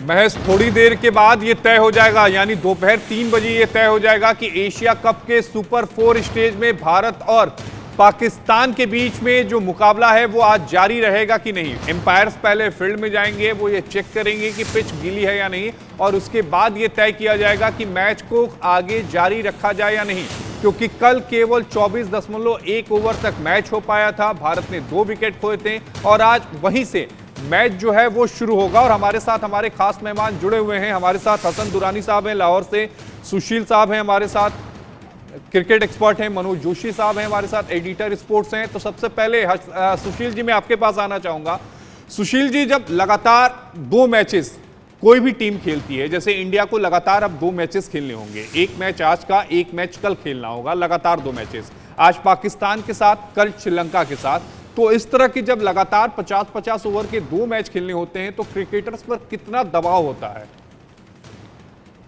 महज थोड़ी देर के बाद ये तय हो जाएगा, यानी दोपहर 3 बजे ये तय हो जाएगा कि एशिया कप के सुपर 4 स्टेज में भारत और पाकिस्तान के बीच में जो मुकाबला है वो आज जारी रहेगा कि नहीं। एम्पायर्स पहले फील्ड में जाएंगे, वो ये चेक करेंगे कि पिच गीली है या नहीं, और उसके बाद ये तय किया जाएगा कि मैच को आगे जारी रखा जाए या नहीं। क्योंकि कल केवल 24.1 ओवर तक मैच हो पाया था, भारत ने 2 विकेट खोए थे और आज वहीं से मैच जो है वो शुरू होगा। और हमारे साथ हमारे खास मेहमान जुड़े हुए हैं। हमारे साथ हसन दुरानी साहब हैं लाहौर से, सुशील साहब हैं हमारे साथ, क्रिकेट एक्सपर्ट हैं मनोज जोशी साहब हैं हमारे साथ, एडिटर स्पोर्ट्स हैं। तो सबसे पहले सुशील जी मैं आपके पास आना चाहूंगा। सुशील जी, जब लगातार 2 मैचेस कोई भी टीम खेलती है, जैसे इंडिया को लगातार अब 2 मैचेस खेलने होंगे, एक मैच आज का, एक मैच कल खेलना होगा, लगातार 2 मैचेस, आज पाकिस्तान के साथ, कल श्रीलंका के साथ। तो इस तरह की जब लगातार 50-50 ओवर के 2 मैच खेलने होते हैं तो क्रिकेटर्स पर कितना दबाव होता है?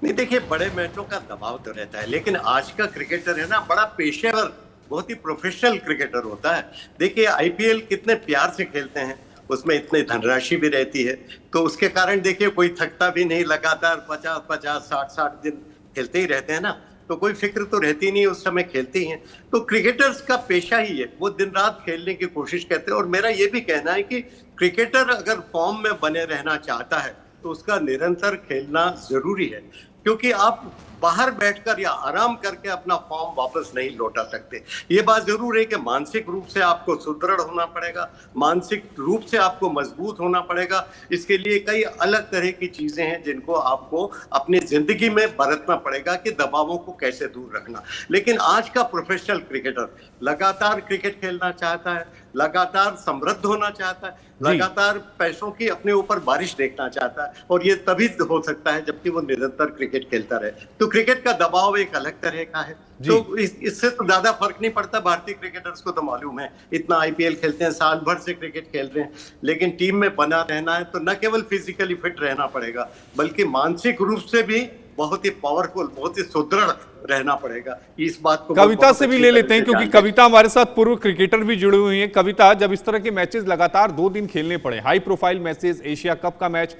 नहीं, देखिए, बड़े मैचों का दबाव तो रहता है, लेकिन आज का क्रिकेटर है ना, बड़ा पेशेवर, बहुत ही प्रोफेशनल क्रिकेटर होता है। देखिए, आईपीएल कितने प्यार से खेलते हैं, उसमें इतनी धनराशि भी रहती है, तो उसके कारण देखिए कोई थकता भी नहीं, लगातार 50-50, 60-60 दिन खेलते ही रहते हैं ना, तो कोई फिक्र तो रहती नहीं, उस समय खेलते ही हैं। तो क्रिकेटर्स का पेशा ही है, वो दिन रात खेलने की कोशिश करते हैं। और मेरा ये भी कहना है कि क्रिकेटर अगर फॉर्म में बने रहना चाहता है तो उसका निरंतर खेलना जरूरी है, क्योंकि आप बाहर बैठकर या आराम करके अपना फॉर्म वापस नहीं लौटा सकते। ये बात जरूर है कि मानसिक रूप से आपको सुदृढ़ होना पड़ेगा, मानसिक रूप से आपको मजबूत होना पड़ेगा। इसके लिए कई अलग तरह की चीजें हैं जिनको आपको अपनी जिंदगी में बरतना पड़ेगा कि दबावों को कैसे दूर रखना। लेकिन आज का प्रोफेशनल क्रिकेटर लगातार क्रिकेट खेलना चाहता है, लगातार समृद्ध होना चाहता है, लगातार पैसों की अपने ऊपर बारिश देखना चाहता है, और ये तभी हो सकता है जबकि वो निरंतर क्रिकेट खेलता रहे। तो क्रिकेट का दबाव एक अलग तरह का है। तो इससे तो ज्यादा फर्क नहीं पड़ता। भारतीय क्रिकेटर्स को तो मालूम है, इतना आईपीएल खेलते हैं, साल भर से क्रिकेट खेल रहे हैं, लेकिन टीम में बना रहना है तो न केवल फिजिकली फिट रहना पड़ेगा, बल्कि मानसिक रूप से भी बहुत ही पावरफुल, बहुत ही सुदृढ़ रहना पड़ेगा। इस बात को कविता से भी ले लेते हैं, क्योंकि कविता हमारे साथ पूर्व क्रिकेटर भी जुड़ी हुई हैं। कविता, जब इस तरह के मैचेस लगातार 2 दिन खेलने पड़े, high profile matches, Asia cup का मैच,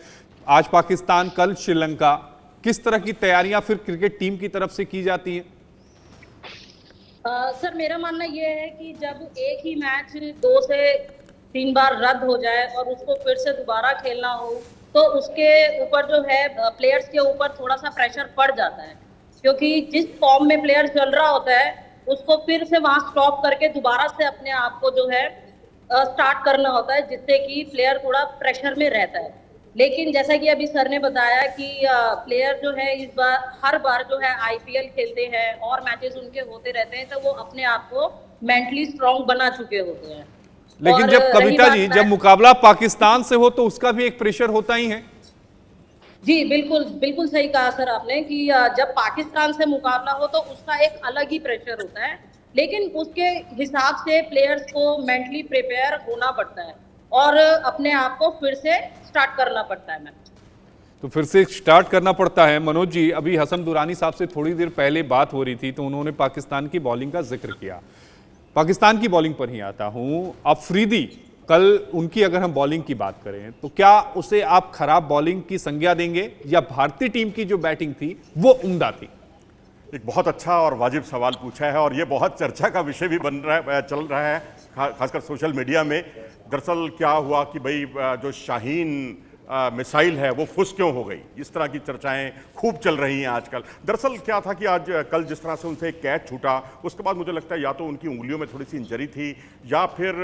आज पाकिस्तान, कल श्रीलंका, किस तरह की तैयारियां फिर क्रिकेट टीम की तरफ से की जाती हैं? सर, मेरा मानना यह है कि जब एक ही मैच 2 से 3 बार रद्द हो जाए और उसको फिर से दोबारा खेलना हो, तो उसके ऊपर जो है प्लेयर्स के ऊपर थोड़ा सा प्रेशर पड़ जाता है, क्योंकि जिस फॉर्म में प्लेयर चल रहा होता है उसको फिर से वहां स्टॉप करके दोबारा से अपने आप को जो है स्टार्ट करना होता है, जिससे कि प्लेयर थोड़ा प्रेशर में रहता है। लेकिन जैसा कि अभी सर ने बताया कि प्लेयर जो है इस बार हर बार जो है आईपीएल खेलते हैं और मैचेस उनके होते रहते हैं, तो वो अपने आप को मेंटली स्ट्रांग बना चुके होते हैं। लेकिन जब कविता जी, जब मुकाबला पाकिस्तान से हो तो उसका भी एक प्रेशर होता ही है। जी, बिल्कुल बिल्कुल सही कहा सर आपने कि जब पाकिस्तान से मुकाबला हो तो उसका एक अलग ही प्रेशर होता है, लेकिन उसके हिसाब से प्लेयर्स को मेंटली प्रिपेयर होना पड़ता है और अपने आप को फिर से स्टार्ट करना पड़ता है। तो फिर से स्टार्ट करना पड़ता है। मनोज जी, अभी हसन दुरानी साहब से थोड़ी देर पहले बात हो रही थी तो उन्होंने पाकिस्तान की बॉलिंग का जिक्र किया। पाकिस्तान की बॉलिंग पर ही आता हूं। अफरीदी, कल उनकी अगर हम बॉलिंग की बात करें तो क्या उसे आप खराब बॉलिंग की संज्ञा देंगे, या भारतीय टीम की जो बैटिंग थी वो उम्दा थी? एक बहुत अच्छा और वाजिब सवाल पूछा है, और ये बहुत चर्चा का विषय भी बन रहा है, चल रहा है, खासकर सोशल मीडिया में। दरअसल क्या हुआ कि भाई जो शाहीन मिसाइल है वो फुस क्यों हो गई, इस तरह की चर्चाएं खूब चल रही हैं आजकल। दरअसल क्या था कि आज कल जिस तरह से उनसे एक कैच छूटा, उसके बाद मुझे लगता है या तो उनकी उंगलियों में थोड़ी सी इंजरी थी, या फिर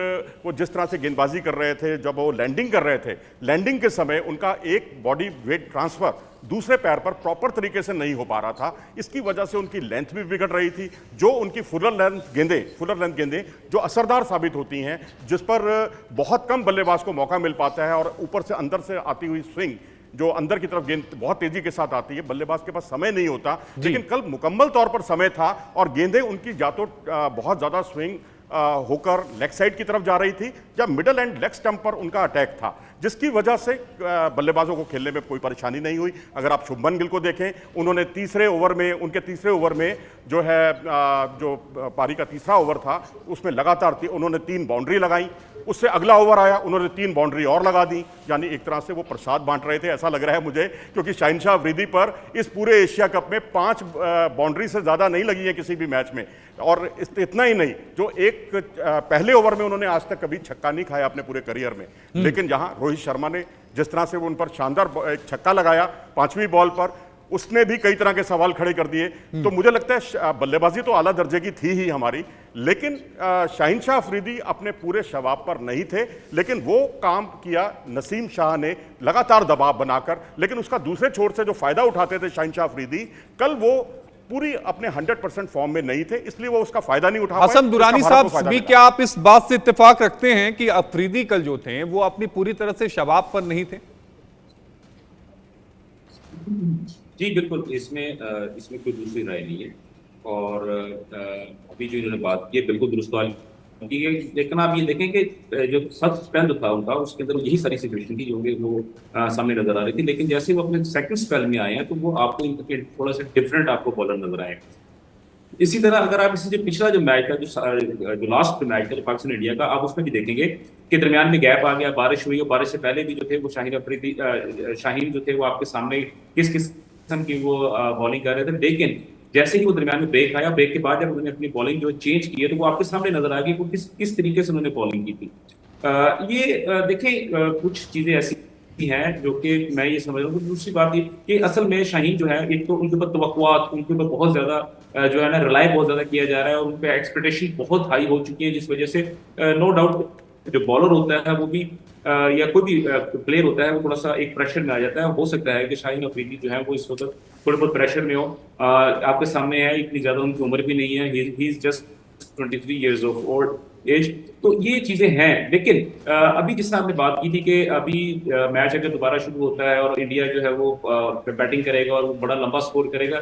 वो जिस तरह से गेंदबाजी कर रहे थे, जब वो लैंडिंग कर रहे थे, लैंडिंग के समय उनका एक बॉडी वेट ट्रांसफर दूसरे पैर पर प्रॉपर तरीके से नहीं हो पा रहा था। इसकी वजह से उनकी लेंथ भी बिगड़ रही थी। जो उनकी फुलर लेंथ गेंदें जो असरदार साबित होती हैं, जिस पर बहुत कम बल्लेबाज को मौका मिल पाता है, और ऊपर से अंदर से आती हुई स्विंग जो अंदर की तरफ गेंद बहुत तेजी के साथ आती है, बल्लेबाज के पास समय नहीं होता। लेकिन कल मुकम्मल तौर पर समय था और गेंदें उनकी या तो बहुत ज्यादा स्विंग होकर लेग साइड की तरफ जा रही थी, या मिडल एंड लेग स्टंप पर उनका अटैक था, जिसकी वजह से बल्लेबाजों को खेलने में कोई परेशानी नहीं हुई। अगर आप शुभमन गिल को देखें, उन्होंने उनके तीसरे ओवर में जो है जो पारी का तीसरा ओवर था उसमें लगातार उन्होंने 3 बाउंड्री लगाई, उससे अगला ओवर आया, उन्होंने 3 बाउंड्री और लगा दी, यानी एक तरह से वो प्रसाद बांट रहे थे ऐसा लग रहा है मुझे, क्योंकि शाहिन अफरीदी पर इस पूरे एशिया कप में 5 बाउंड्री से ज़्यादा नहीं लगी है किसी भी मैच में। और इतना ही नहीं, जो एक पहले ओवर में उन्होंने आज तक कभी छक्का नहीं खाया अपने पूरे करियर में, लेकिन जहां रोहित शर्मा ने जिस तरह से वो उन पर शानदार एक छक्का लगाया 5वीं बॉल पर, उसने भी कई तरह के सवाल खड़े कर दिए। तो मुझे लगता है बल्लेबाजी तो आला दर्जे की थी ही हमारी, लेकिन शाहिन अफरीदी अपने पूरे शबाब पर नहीं थे, लेकिन वो काम किया नसीम शाह ने लगातार दबाव बनाकर। लेकिन उसका दूसरे छोर से जो फायदा उठाते थे शाहिन अफरीदी, कल वो पूरी अपने 100% फॉर्म में नहीं थे, इसलिए वो उसका फायदा नहीं उठा पाए। हसन दुरानी साहब भी क्या आप इस बात से इत्तेफाक रखते हैं कि अफरीदी कल जो थे वो अपनी पूरी तरह से शबाब पर नहीं थे? जी बिल्कुल, इसमें कोई दूसरी राय नहीं है। और अभी जो इन्होंने बात की है बिल्कुल दुरुस्त वाली, लेकिन आप ये देखें कि जो फर्स्ट स्पेल था उनका, उसके अंदर यही सारी सिचुएशन थी जो वो सामने नजर आ रही थी। लेकिन जैसे वो अपने सेकंड स्पेल में आए हैं तो वो आपको थोड़ा सा डिफरेंट आपको बॉलर नजर आए। इसी तरह अगर आप इसी जो पिछला जो मैच था, जो लास्ट मैच था पाकिस्तान इंडिया का, आप उसमें भी देखेंगे कि दरमियान में गैप आ गया, बारिश हुई, और बारिश से पहले भी जो थे वो शाहीन जो थे वो आपके सामने किस किस्म की वो बॉलिंग कर रहे थे। लेकिन जैसे ही वो दरमियान में ब्रेक आया, ब्रेक के बाद जब उन्होंने अपनी बॉलिंग जो चेंज की है तो वो आपके सामने नजर आ गई कि वो किस तरीके से उन्होंने बॉलिंग की थी। देखें कुछ चीजें ऐसी हैं जो कि मैं ये समझ रहा हूँ। दूसरी बात ये कि असल में शाहीन जो है, एक तो उनके ऊपर तवक्कुआत, उनके ऊपर बहुत ज्यादा जो है ना रिलाई बहुत ज्यादा किया जा रहा है, और उन पर एक्सपेक्टेशन बहुत हाई हो चुकी है, जिस वजह से नो डाउट जो बॉलर होता है वो भी या कोई भी प्लेयर होता है वो थोड़ा सा एक प्रेशर में आ जाता है। हो सकता है कि शाहीन अफरीदी जो है वो इस वक्त थोड़े बहुत प्रेशर में हो। आपके सामने है, इतनी ज्यादा उनकी उम्र भी नहीं है, he is just 23 years of old age. तो ये चीजें हैं। लेकिन अभी जिस आपने बात की थी कि अभी मैच अगर दोबारा शुरू होता है और इंडिया जो है वो बैटिंग करेगा और वो बड़ा लंबा स्कोर करेगा,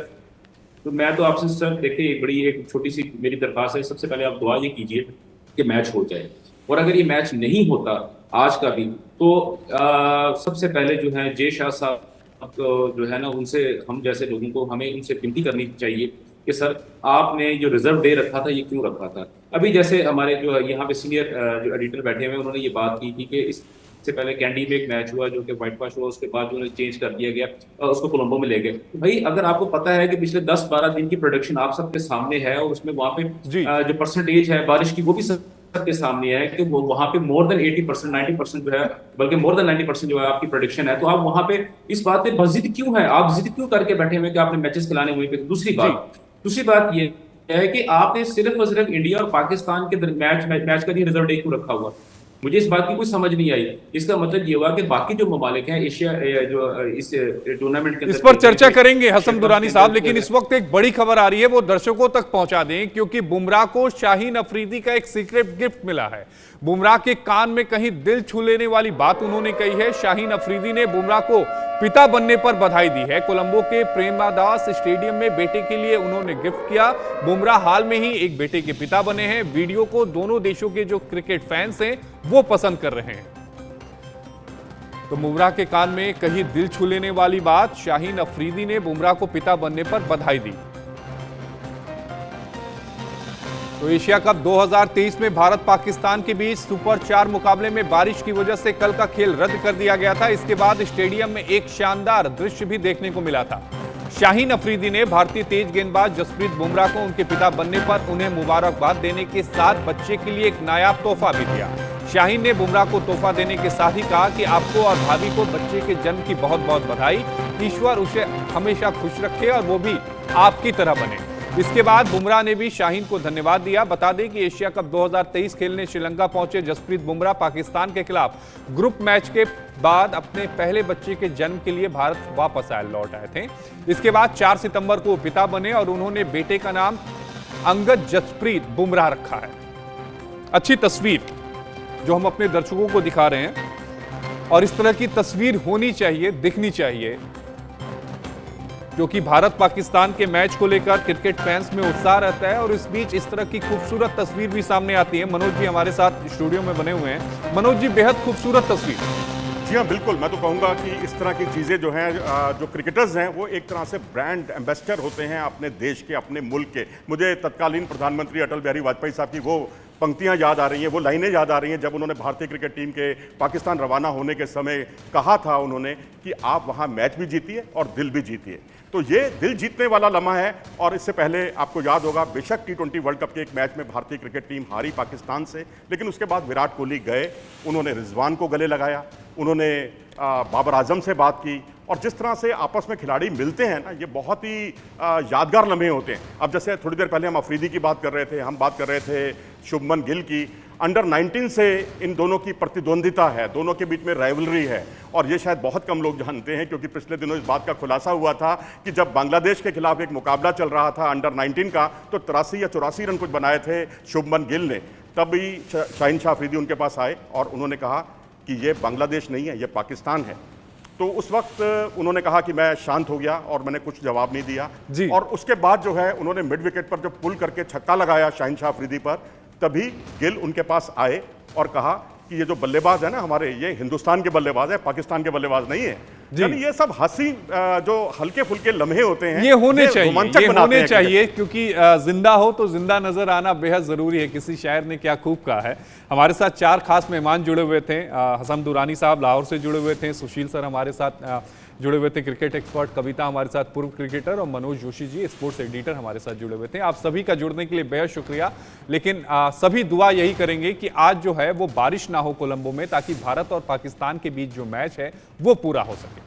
तो मैं तो आपसे सर देखिए बड़ी एक छोटी सी मेरी दरख्वास्त है, सबसे पहले आप दुआ ये कीजिए कि मैच हो जाए। और अगर ये मैच नहीं होता आज का भी, तो सबसे पहले जो है जे शाह साहब जो है ना, उनसे हम जैसे लोगों को हमें उनसे विनती करनी चाहिए कि सर आपने जो रिजर्व डे रखा था ये क्यों रखा था। अभी जैसे हमारे जो यहाँ पे सीनियर जो एडिटर बैठे हुए हैं उन्होंने ये बात की थी कि इससे पहले कैंडी में एक मैच हुआ जो कि व्हाइट वॉश हुआ, उसके बाद जो उन्हें चेंज कर दिया गया और उसको कोलंबो में ले गए। तो भाई अगर आपको पता है कि पिछले 10-12 दिन की प्रोडक्शन आप सबके सामने है और उसमें वहाँ पे जो परसेंटेज है बारिश की वो भी सबके सामने है कि वो वहाँ पे मोर देन 80%, 90% जो है, बल्कि मोर देन 90% जो है आपकी प्रोडिक्शन है। तो आप वहाँ पे इस बात पे जिद क्यों है, आप जिद क्यों करके बैठे हुए कि आपने मैचेस खिलाने वहीं पे। दूसरी बात ये है कि आपने सिर्फ और सिर्फ इंडिया और पाकिस्तान के मैच का रिजर्व डे क्यों रखा हुआ, मुझे इस बात की कोई समझ नहीं आई। इसका मतलब ये हुआ कि बाकी जो ममालिक हैं एशिया जो इस टूर्नामेंट के इस पर चर्चा करेंगे हसन दुरानी साहब, लेकिन इस वक्त एक बड़ी खबर आ रही है, वो दर्शकों तक पहुंचा दें, क्योंकि बुमराह को शाहीन अफरीदी का एक सीक्रेट गिफ्ट मिला है। बुमराह के कान में कहीं दिल छू लेने वाली बात उन्होंने कही है। शाहीन अफरीदी ने बुमराह को पिता बनने पर बधाई दी है। कोलंबो के प्रेमदास स्टेडियम में बेटे के लिए उन्होंने गिफ्ट किया। बुमराह हाल में ही एक बेटे के पिता बने हैं। वीडियो को दोनों देशों के जो क्रिकेट फैंस हैं वो पसंद कर रहे हैं। तो बुमराह के कान में कहीं दिल छू लेने वाली बात, शाहीन अफरीदी ने बुमराह को पिता बनने पर बधाई दी। तो एशिया कप 2023 में भारत पाकिस्तान के बीच सुपर 4 मुकाबले में बारिश की वजह से कल का खेल रद्द कर दिया गया था। इसके बाद स्टेडियम में एक शानदार दृश्य भी देखने को मिला था। शाहीन अफरीदी ने भारतीय तेज गेंदबाज जसप्रीत बुमराह को उनके पिता बनने पर उन्हें मुबारकबाद देने के साथ बच्चे के लिए एक नायाब तोहफा भी दिया। शाहीन ने बुमराह को तोहफा देने के साथ ही कहा कि आपको और भाभी को बच्चे के जन्म की बहुत बहुत बधाई, ईश्वर उसे हमेशा खुश रखे और वो भी आपकी तरह बने। इसके बाद बुमराह ने भी शाहीन को धन्यवाद दिया। बता दें कि एशिया कप 2023 खेलने श्रीलंका पहुंचे जसप्रीत बुमराह पाकिस्तान के खिलाफ ग्रुप मैच के बाद अपने पहले बच्चे के जन्म के लिए भारत वापस लौट आए थे। इसके बाद 4 सितंबर को पिता बने और उन्होंने बेटे का नाम अंगद जसप्रीत बुमराह रखा है। अच्छी तस्वीर जो हम अपने दर्शकों को दिखा रहे हैं, और इस तरह की तस्वीर होनी चाहिए, दिखनी चाहिए, क्योंकि भारत पाकिस्तान के मैच को लेकर क्रिकेट फैंस में उत्साह रहता है। और इस बीच इस तरह की खूबसूरत तस्वीर भी सामने आती है। मनोज जी हमारे साथ स्टूडियो में बने हुए हैं। मनोज जी, बेहद खूबसूरत तस्वीर। जी हाँ, बिल्कुल। मैं तो कहूँगा कि इस तरह की चीज़ें जो हैं, जो क्रिकेटर्स हैं वो एक तरह से ब्रांड एम्बेसडर होते हैं अपने देश के, अपने मुल्क के। मुझे तत्कालीन प्रधानमंत्री अटल बिहारी वाजपेयी साहब की वो पंक्तियां याद आ रही हैं, वो लाइनें याद आ रही हैं जब उन्होंने भारतीय क्रिकेट टीम के पाकिस्तान रवाना होने के समय कहा था उन्होंने कि आप वहां मैच भी जीतिए और दिल भी जीतिए। तो ये दिल जीतने वाला लम्हा है। और इससे पहले आपको याद होगा, बेशक T20 वर्ल्ड कप के एक मैच में भारतीय क्रिकेट टीम हारी पाकिस्तान से, लेकिन उसके बाद विराट कोहली गए, उन्होंने रिजवान को गले लगाया, उन्होंने बाबर आजम से बात की, और जिस तरह से आपस में खिलाड़ी मिलते हैं ना, ये बहुत ही यादगार लम्हे होते हैं। अब जैसे थोड़ी देर पहले हम अफरीदी की बात कर रहे थे, हम बात कर रहे थे शुभमन गिल की। अंडर 19 से इन दोनों की प्रतिद्वंदिता है, दोनों के बीच में राइवलरी है, और ये शायद बहुत कम लोग जानते हैं, क्योंकि पिछले दिनों इस बात का खुलासा हुआ था कि जब बांग्लादेश के खिलाफ एक मुकाबला चल रहा था अंडर 19 का, तो 83 या 84 रन कुछ बनाए थे शुभमन गिल ने। तभी शाहीन शाह अफरीदी उनके पास आए और उन्होंने कहा कि ये बांग्लादेश नहीं है, ये पाकिस्तान है। तो उस वक्त उन्होंने कहा कि मैं शांत हो गया और मैंने कुछ जवाब नहीं दिया जी। और उसके बाद जो है उन्होंने मिड विकेट पर जब पुल करके छक्का लगाया शाहीन शाह अफरीदी पर, तभी गिल उनके पास आए और कहा कि ये जो बल्लेबाज है ना हमारे, ये हिंदुस्तान के बल्लेबाज है, पाकिस्तान के बल्लेबाज नहीं है। यानी ये सब हंसी जो हल्के फुल्के लम्हे होते हैं, ये होने चाहिए, रोमांचक बनाते हैं चाहिए, क्योंकि जिंदा हो तो जिंदा नजर आना बेहद जरूरी है। किसी शायर ने क्या खूब कहा है। हमारे साथ 4 खास मेहमान जुड़े हुए थे। हसन दुरानी साहब लाहौर से जुड़े हुए थे, सुशील सर हमारे साथ जुड़े हुए थे, क्रिकेट एक्सपर्ट कविता हमारे साथ पूर्व क्रिकेटर, और मनोज जोशी जी स्पोर्ट्स एडिटर हमारे साथ जुड़े हुए थे। आप सभी का जुड़ने के लिए बेहद शुक्रिया। लेकिन सभी दुआ यही करेंगे कि आज जो है वो बारिश ना हो कोलंबो में, ताकि भारत और पाकिस्तान के बीच जो मैच है वो पूरा हो सके।